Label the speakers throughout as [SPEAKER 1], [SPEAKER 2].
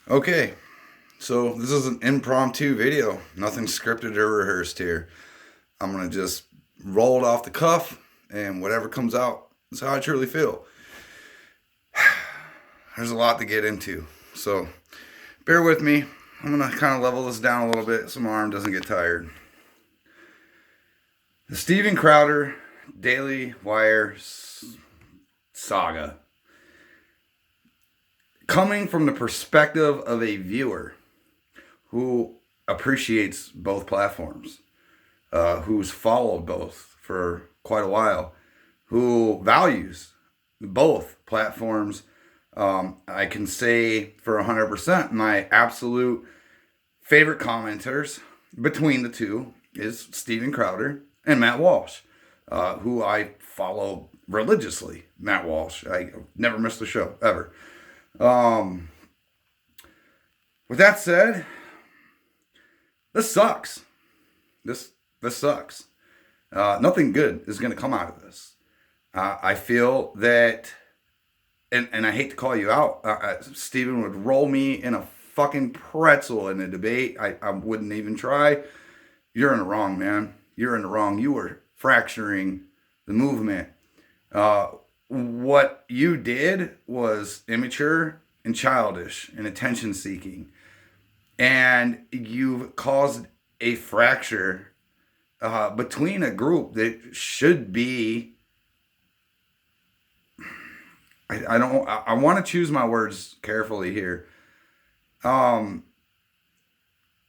[SPEAKER 1] Okay, so this is an impromptu video. Nothing scripted or rehearsed here. I'm gonna just roll it off the cuff, and whatever comes out is how I truly feel. There's a lot to get into, so bear with me. I'm gonna kind of level this down a little bit so my arm doesn't get tired. The Steven Crowder Daily Wire saga. Coming from the perspective of a viewer who appreciates both platforms, who's followed both for quite a while, who values both platforms. I can say for 100% my absolute favorite commenters between the two is Steven Crowder and Matt Walsh, who I follow religiously. Matt Walsh, I never missed a show ever. Um, with that said, this sucks. This sucks. Nothing good is going to come out of this. I feel that, and I hate to call you out, Steven would roll me in a fucking pretzel in a debate. I wouldn't even try. You're in the wrong, man. You're in the wrong. You were fracturing the movement. What you did was immature and childish and attention seeking. And you've caused a fracture between a group that should be. I don't. I want to choose my words carefully here. Um,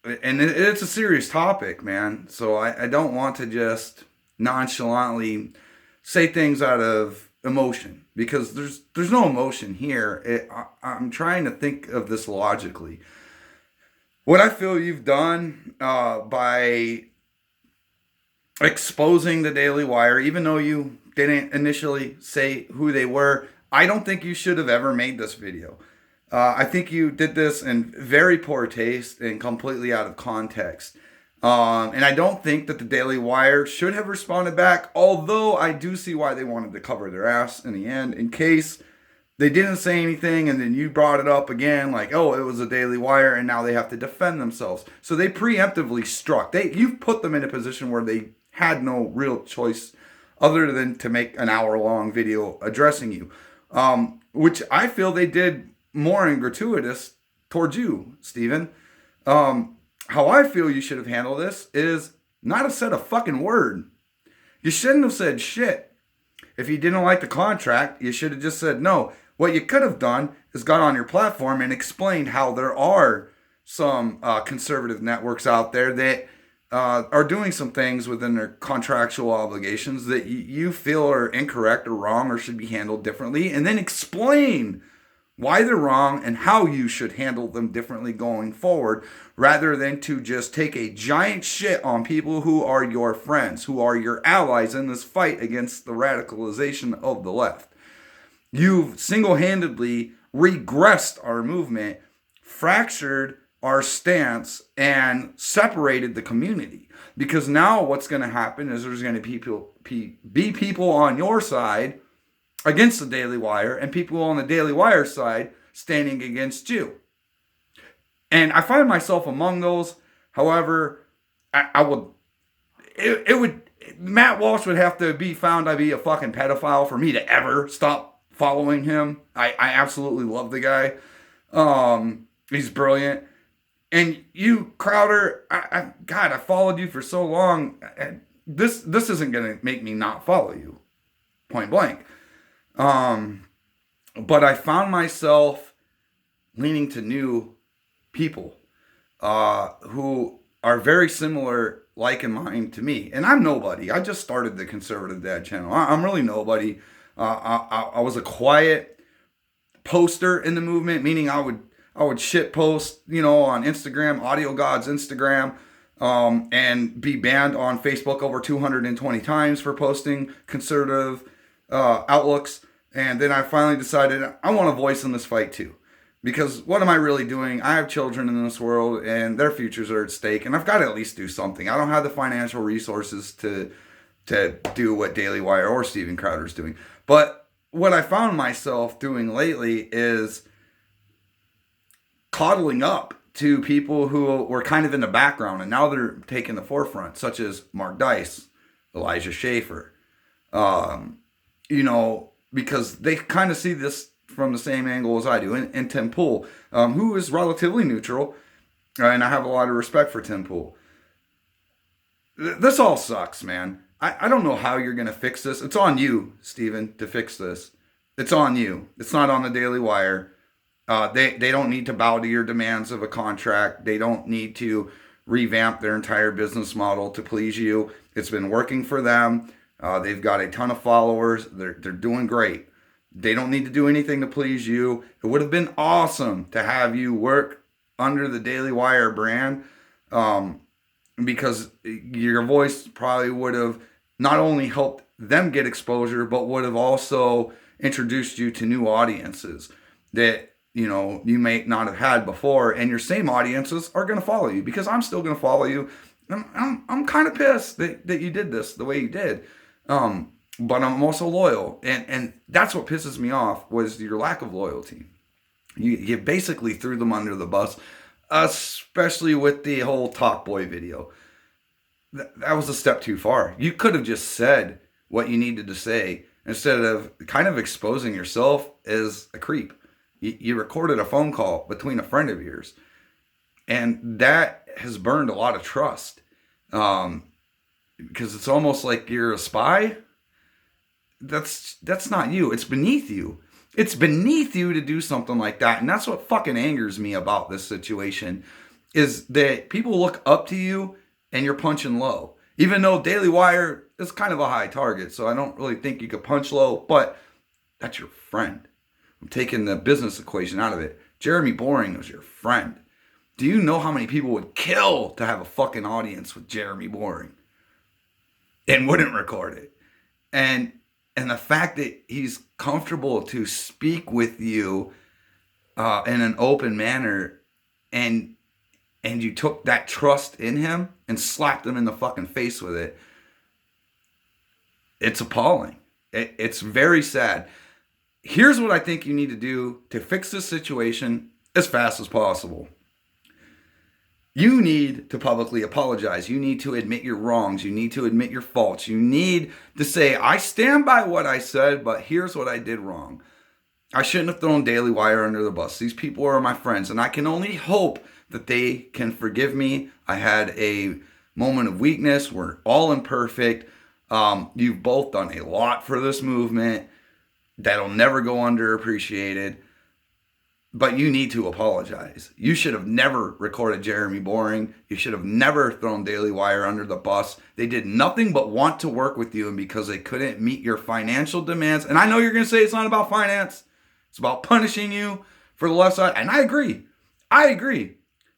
[SPEAKER 1] and it's a serious topic, man. So I don't want to just nonchalantly say things out of emotion because there's no emotion here. I'm trying to think of this logically. What I feel you've done by exposing the Daily Wire, even though you didn't initially say who they were, I don't think you should have ever made this video. I think you did this in very poor taste and completely out of context. And I don't think that the Daily Wire should have responded back, although I do see why they wanted to cover their ass in the end, in case they didn't say anything and then you brought it up again, like, oh, it was a Daily Wire, and now they have to defend themselves. So they preemptively struck. You've put them in a position where they had no real choice other than to make an hour-long video addressing you, which I feel they did more and gratuitous towards you, Steven. How I feel you should have handled this is not have said a fucking word. You shouldn't have said shit. If you didn't like the contract, you should have just said no. What you could have done is got on your platform and explained how there are some conservative networks out there that are doing some things within their contractual obligations that you feel are incorrect or wrong or should be handled differently, and then explain why they're wrong and how you should handle them differently going forward, rather than to just take a giant shit on people who are your friends, who are your allies in this fight against the radicalization of the left. You've single-handedly regressed our movement, fractured our stance, and separated the community. Because now what's going to happen is there's going to be people on your side against the Daily Wire and people on the Daily Wire side standing against you. And I find myself among those. However, I would, it would, Matt Walsh would have to be found to be a fucking pedophile for me to ever stop following him. I absolutely love the guy. He's brilliant. And you, Crowder, God, I followed you for so long. This isn't going to make me not follow you, point blank. But I found myself leaning to new people who are very similar, like in mind to me. And I'm nobody. I just started the Conservative Dad channel. I'm really nobody. I was a quiet poster in the movement, meaning I would shit post, on Instagram, Audio God's Instagram, and be banned on Facebook over 220 times for posting conservative outlooks. And then I finally decided I want a voice in this fight too. Because what am I really doing? I have children in this world and their futures are at stake, and I've got to at least do something. I don't have the financial resources to do what Daily Wire or Steven Crowder's doing. But what I found myself doing lately is coddling up to people who were kind of in the background and now they're taking the forefront, such as Mark Dice, Elijah Schaefer. Because they kind of see this from the same angle as I do, and Tim Pool, who is relatively neutral, and I have a lot of respect for Tim Pool. This all sucks, man. I don't know how you're going to fix this. It's on you, Steven, to fix this. It's on you. It's not on the Daily Wire. They don't need to bow to your demands of a contract. They don't need to revamp their entire business model to please you. It's been working for them. They've got a ton of followers. They're doing great. They don't need to do anything to please you. It would have been awesome to have you work under the Daily Wire brand, because your voice probably would have not only helped them get exposure, but would have also introduced you to new audiences that you may not have had before, and your same audiences are going to follow you, because I'm still going to follow you. I'm kind of pissed that you did this the way you did. But I'm also loyal. And that's what pisses me off, was your lack of loyalty. You basically threw them under the bus, especially with the whole Talk Boy video. That was a step too far. You could have just said what you needed to say instead of kind of exposing yourself as a creep. You recorded a phone call between a friend of yours, and that has burned a lot of trust. Because it's almost like you're a spy. That's not you. It's beneath you. It's beneath you to do something like that. And that's what fucking angers me about this situation, is that people look up to you and you're punching low. Even though Daily Wire is kind of a high target, so I don't really think you could punch low, but that's your friend. I'm taking the business equation out of it. Jeremy Boring was your friend. Do you know how many people would kill to have a fucking audience with Jeremy Boring and wouldn't record it? And the fact that he's comfortable to speak with you in an open manner, and you took that trust in him and slapped him in the fucking face with it, it's appalling. It's very sad. Here's what I think you need to do to fix this situation as fast as possible. You need to publicly apologize. You need to admit your wrongs. You need to admit your faults. You need to say, I stand by what I said, but here's what I did wrong. I shouldn't have thrown Daily Wire under the bus. These people are my friends, and I can only hope that they can forgive me. I had a moment of weakness. We're all imperfect. You've both done a lot for this movement that'll never go underappreciated. But you need to apologize. You should have never recorded Jeremy Boring. You should have never thrown Daily Wire under the bus. They did nothing but want to work with you, and because they couldn't meet your financial demands. And I know you're going to say it's not about finance. It's about punishing you for the left side. And I agree.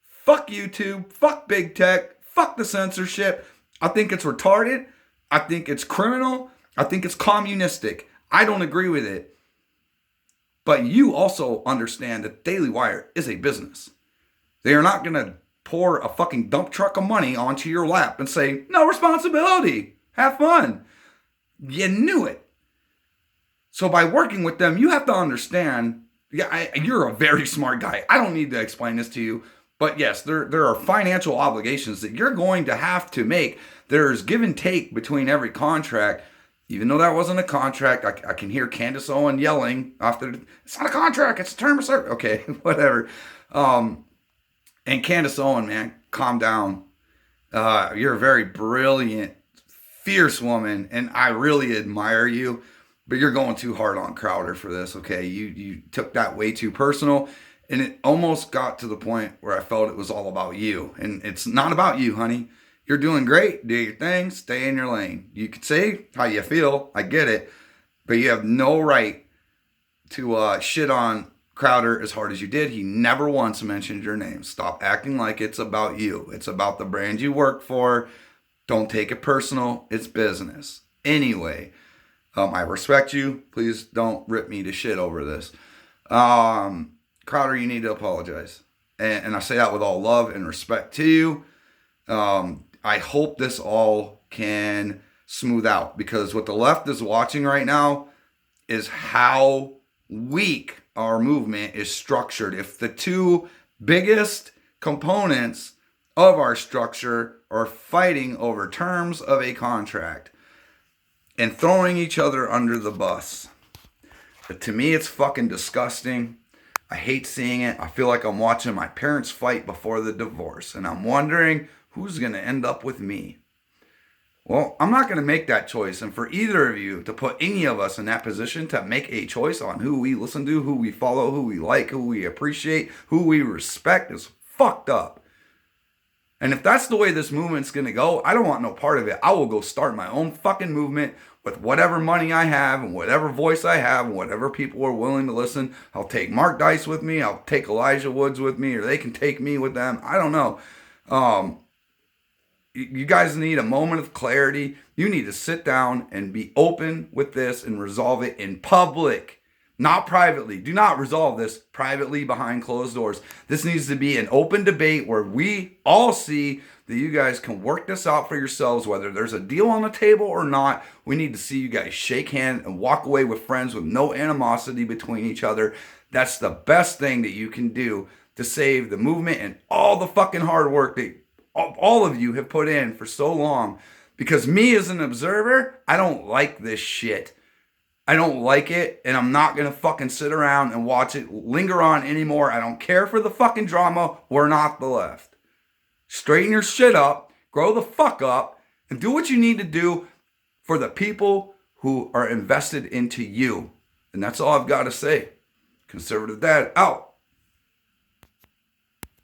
[SPEAKER 1] Fuck YouTube. Fuck big tech. Fuck the censorship. I think it's retarded. I think it's criminal. I think it's communistic. I don't agree with it. But you also understand that Daily Wire is a business. They are not going to pour a fucking dump truck of money onto your lap and say, no responsibility. Have fun. You knew it. So by working with them, you have to understand, you're a very smart guy. I don't need to explain this to you. But yes, there are financial obligations that you're going to have to make. There's give and take between every contract. Even though that wasn't a contract, I can hear Candace Owen yelling after, it's not a contract, it's a term of service. Okay, whatever. And Candace Owen, man, calm down. You're a very brilliant, fierce woman, and I really admire you. But you're going too hard on Crowder for this, okay? You took that way too personal, and it almost got to the point where I felt it was all about you. And it's not about you, honey. You're doing great. Do your thing. Stay in your lane. You could say how you feel. I get it. But you have no right to shit on Crowder as hard as you did. He never once mentioned your name. Stop acting like it's about you. It's about the brand you work for. Don't take it personal. It's business. Anyway, I respect you. Please don't rip me to shit over this. Crowder, you need to apologize. And I say that with all love and respect to you. I hope this all can smooth out, because what the left is watching right now is how weak our movement is structured. If the two biggest components of our structure are fighting over terms of a contract and throwing each other under the bus. But to me, it's fucking disgusting. I hate seeing it. I feel like I'm watching my parents fight before the divorce, and I'm wondering who's going to end up with me. Well, I'm not going to make that choice, and for either of you to put any of us in that position to make a choice on who we listen to, who we follow, who we like, who we appreciate, who we respect is fucked up. And if that's the way this movement's going to go, I don't want no part of it. I will go start my own fucking movement with whatever money I have and whatever voice I have and whatever people are willing to listen. I'll take Mark Dice with me. I'll take Elijah Woods with me, or they can take me with them. I don't know. You guys need a moment of clarity. You need to sit down and be open with this and resolve it in public, not privately. Do not resolve this privately behind closed doors. This needs to be an open debate where we all see that you guys can work this out for yourselves, whether there's a deal on the table or not. We need to see you guys shake hands and walk away with friends with no animosity between each other. That's the best thing that you can do to save the movement and all the fucking hard work that all of you have put in for so long. Because me as an observer, I don't like this shit. I don't like it, and I'm not going to fucking sit around and watch it linger on anymore. I don't care for the fucking drama. We're not the left. Straighten your shit up, grow the fuck up, and do what you need to do for the people who are invested into you. And that's all I've got to say. Conservative Dad out.